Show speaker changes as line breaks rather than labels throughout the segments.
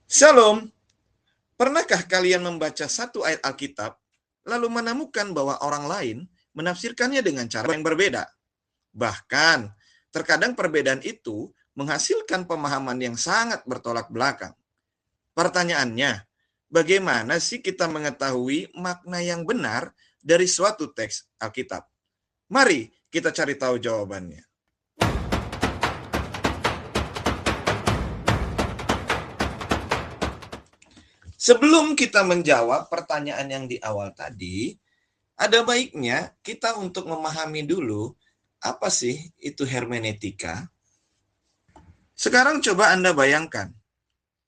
Shalom, pernahkah kalian membaca satu ayat Alkitab, lalu menemukan bahwa orang lain menafsirkannya dengan cara yang berbeda? Bahkan, terkadang perbedaan itu menghasilkan pemahaman yang sangat bertolak belakang. Pertanyaannya, bagaimana sih kita mengetahui makna yang benar dari suatu teks Alkitab? Mari kita cari tahu jawabannya. Sebelum kita menjawab pertanyaan yang di awal tadi, ada baiknya kita untuk memahami dulu apa sih itu hermeneutika. Sekarang coba Anda bayangkan,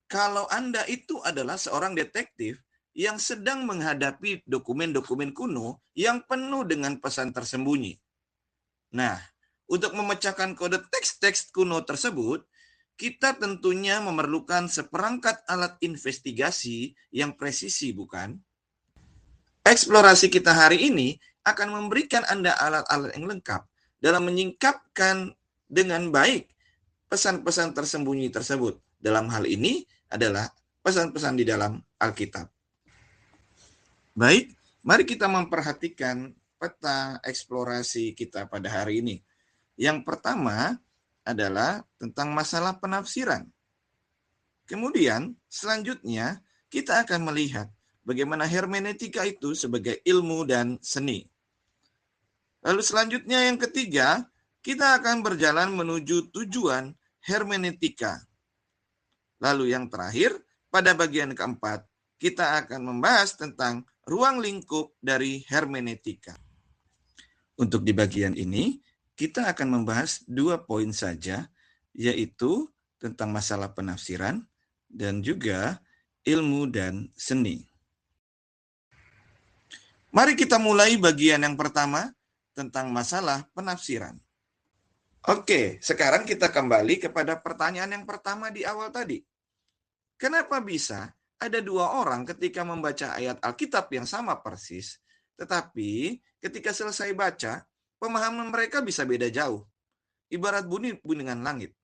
kalau Anda itu adalah seorang detektif yang sedang menghadapi dokumen-dokumen kuno yang penuh dengan pesan tersembunyi. Nah, untuk memecahkan kode teks-teks kuno tersebut, kita tentunya memerlukan seperangkat alat investigasi yang presisi, bukan? Eksplorasi kita hari ini akan memberikan Anda alat-alat yang lengkap dalam menyingkapkan dengan baik pesan-pesan tersembunyi tersebut. Dalam hal ini adalah pesan-pesan di dalam Alkitab. Baik, mari kita memperhatikan peta eksplorasi kita pada hari ini. Yang pertama adalah tentang masalah penafsiran. Kemudian, selanjutnya kita akan melihat bagaimana hermeneutika itu sebagai ilmu dan seni. Lalu selanjutnya yang ketiga, kita akan berjalan menuju tujuan hermeneutika. Lalu yang terakhir, pada bagian keempat, kita akan membahas tentang ruang lingkup dari hermeneutika. Untuk di bagian ini, kita akan membahas 2 poin saja, yaitu tentang masalah penafsiran dan juga ilmu dan seni. Mari kita mulai bagian yang pertama tentang masalah penafsiran. Oke, sekarang kita kembali kepada pertanyaan yang pertama di awal tadi. Kenapa bisa ada 2 orang ketika membaca ayat Alkitab yang sama persis, tetapi ketika selesai baca, pemahaman mereka bisa beda jauh, ibarat bunyi dengan langit.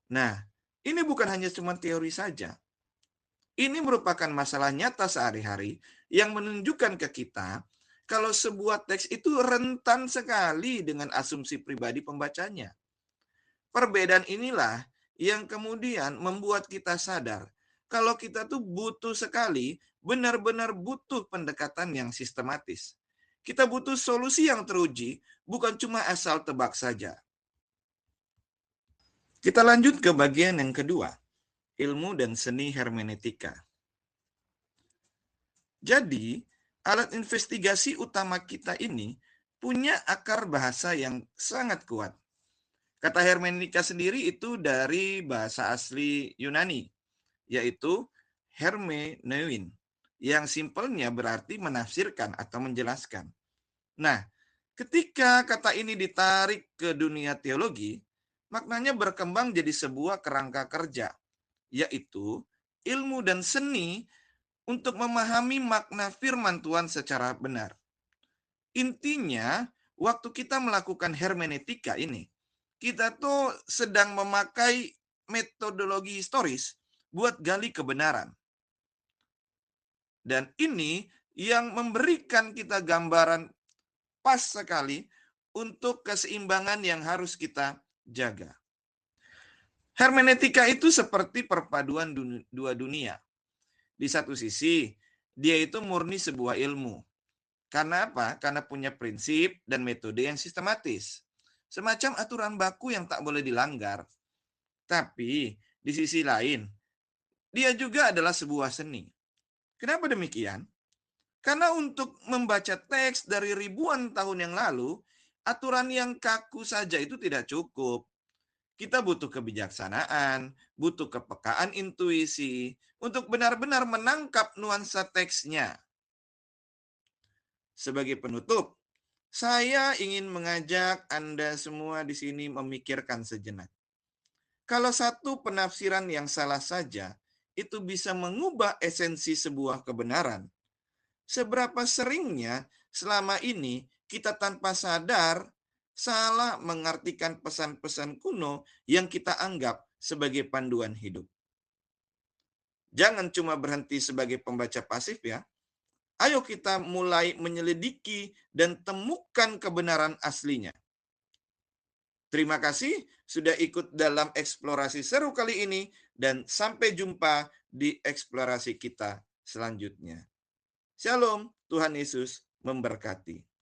Nah, ini bukan hanya cuma teori saja. Ini merupakan masalah nyata sehari-hari yang menunjukkan ke kita kalau sebuah teks itu rentan sekali dengan asumsi pribadi pembacanya. Perbedaan inilah yang kemudian membuat kita sadar kalau kita tuh butuh sekali, benar-benar butuh pendekatan yang sistematis. Kita butuh solusi yang teruji, bukan cuma asal tebak saja. Kita lanjut ke bagian yang kedua, ilmu dan seni hermeneutika. Jadi, alat investigasi utama kita ini punya akar bahasa yang sangat kuat. Kata hermeneutika sendiri itu dari bahasa asli Yunani, yaitu hermeneuin, yang simpelnya berarti menafsirkan atau menjelaskan. Nah, ketika kata ini ditarik ke dunia teologi, maknanya berkembang jadi sebuah kerangka kerja, yaitu ilmu dan seni untuk memahami makna firman Tuhan secara benar. Intinya, waktu kita melakukan hermeneutika ini, kita tuh sedang memakai metodologi historis buat gali kebenaran. Dan ini yang memberikan kita gambaran pas sekali untuk keseimbangan yang harus kita jaga. Hermeneutika itu seperti perpaduan dua dunia. Di satu sisi, dia itu murni sebuah ilmu. Karena apa? Karena punya prinsip dan metode yang sistematis. Semacam aturan baku yang tak boleh dilanggar. Tapi di sisi lain, dia juga adalah sebuah seni. Kenapa demikian? Karena untuk membaca teks dari ribuan tahun yang lalu, aturan yang kaku saja itu tidak cukup. Kita butuh kebijaksanaan, butuh kepekaan intuisi untuk benar-benar menangkap nuansa teksnya. Sebagai penutup, saya ingin mengajak Anda semua di sini memikirkan sejenak. Kalau satu penafsiran yang salah saja itu bisa mengubah esensi sebuah kebenaran, seberapa seringnya selama ini kita tanpa sadar salah mengartikan pesan-pesan kuno yang kita anggap sebagai panduan hidup. Jangan cuma berhenti sebagai pembaca pasif ya. Ayo kita mulai menyelidiki dan temukan kebenaran aslinya. Terima kasih sudah ikut dalam eksplorasi seru kali ini dan sampai jumpa di eksplorasi kita selanjutnya. Shalom, Tuhan Yesus memberkati.